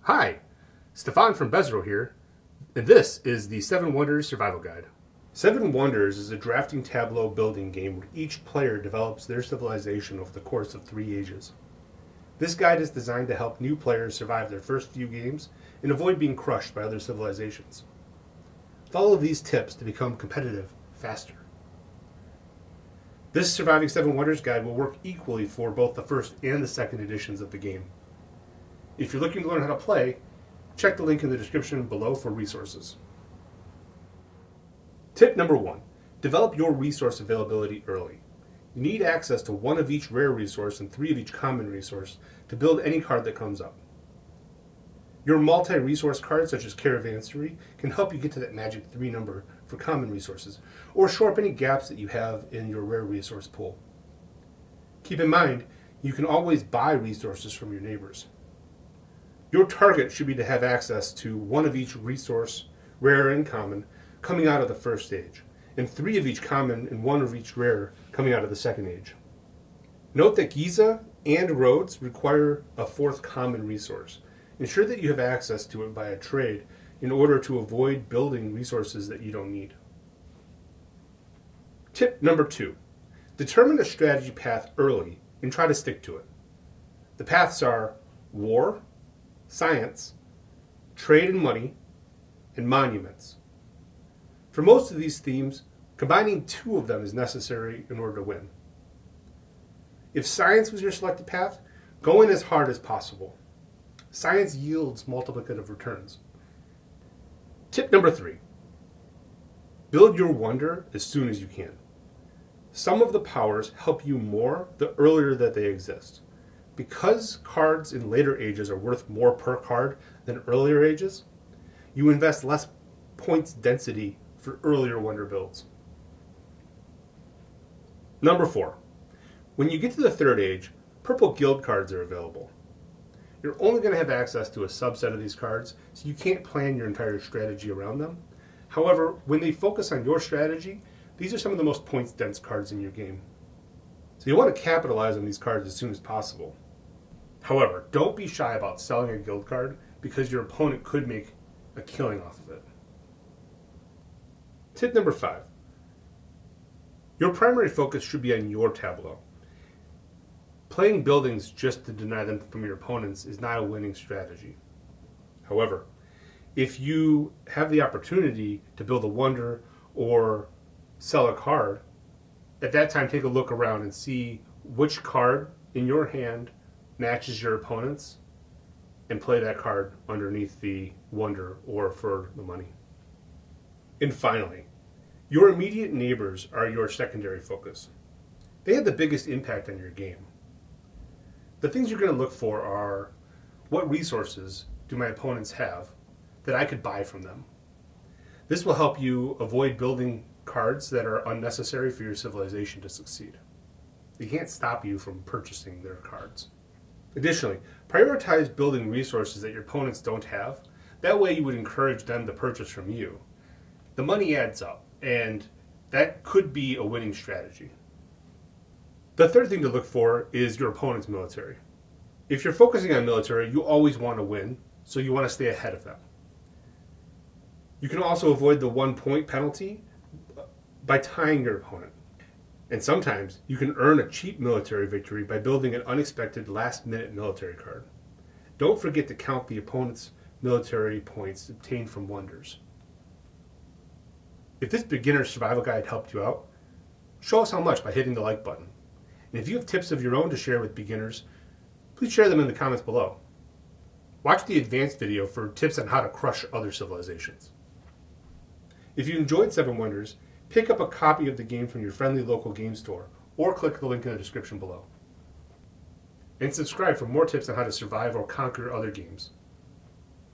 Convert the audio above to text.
Hi, Stefan from Bezro here, and this is the Seven Wonders Survival Guide. Seven Wonders is a drafting tableau building game where each player develops their civilization over the course of 3 ages. This guide is designed to help new players survive their first few games and avoid being crushed by other civilizations. Follow these tips to become competitive faster. This Surviving Seven Wonders guide will work equally for both the first and the second editions of the game. If you're looking to learn how to play, check the link in the description below for resources. Tip number 1. Develop your resource availability early. You need access to 1 of each rare resource and 3 of each common resource to build any card that comes up. Your multi-resource cards, such as Caravansary, can help you get to that magic 3 number for common resources, or shore up any gaps that you have in your rare resource pool. Keep in mind, you can always buy resources from your neighbors. Your target should be to have access to 1 of each resource, rare and common, coming out of the first stage, and 3 of each common and 1 of each rare coming out of the second age. Note that Giza and roads require a 4th common resource. Ensure that you have access to it via trade in order to avoid building resources that you don't need. Tip number 2. Determine a strategy path early and try to stick to it. The paths are war, science, trade and money, and monuments. For most of these themes, combining 2 of them is necessary in order to win. If science was your selected path, go in as hard as possible. Science yields multiplicative returns. Tip number 3. Build your wonder as soon as you can. Some of the powers help you more the earlier that they exist. Because cards in later ages are worth more per card than earlier ages, you invest less points density for earlier wonder builds. Number 4. When you get to the 3rd age, purple guild cards are available. You're only going to have access to a subset of these cards, so you can't plan your entire strategy around them. However, when they focus on your strategy, these are some of the most points dense cards in your game. So you want to capitalize on these cards as soon as possible. However, don't be shy about selling a guild card because your opponent could make a killing off of it. Tip number 5. Your primary focus should be on your tableau. Playing buildings just to deny them from your opponents is not a winning strategy. However, if you have the opportunity to build a wonder or sell a card, at that time take a look around and see which card in your hand matches your opponent's and play that card underneath the wonder or for the money. And finally, your immediate neighbors are your secondary focus. They have the biggest impact on your game. The things you're going to look for are, what resources do my opponents have that I could buy from them? This will help you avoid building cards that are unnecessary for your civilization to succeed. They can't stop you from purchasing their cards. Additionally, prioritize building resources that your opponents don't have. That way you would encourage them to purchase from you. The money adds up, and that could be a winning strategy. The 3rd thing to look for is your opponent's military. If you're focusing on military, you always want to win, so you want to stay ahead of them. You can also avoid the 1 point penalty by tying your opponent. And sometimes you can earn a cheap military victory by building an unexpected last-minute military card. Don't forget to count the opponent's military points obtained from wonders. If this beginner's survival guide helped you out, show us how much by hitting the like button. And if you have tips of your own to share with beginners, please share them in the comments below. Watch the advanced video for tips on how to crush other civilizations. If you enjoyed Seven Wonders, pick up a copy of the game from your friendly local game store or click the link in the description below. And subscribe for more tips on how to survive or conquer other games.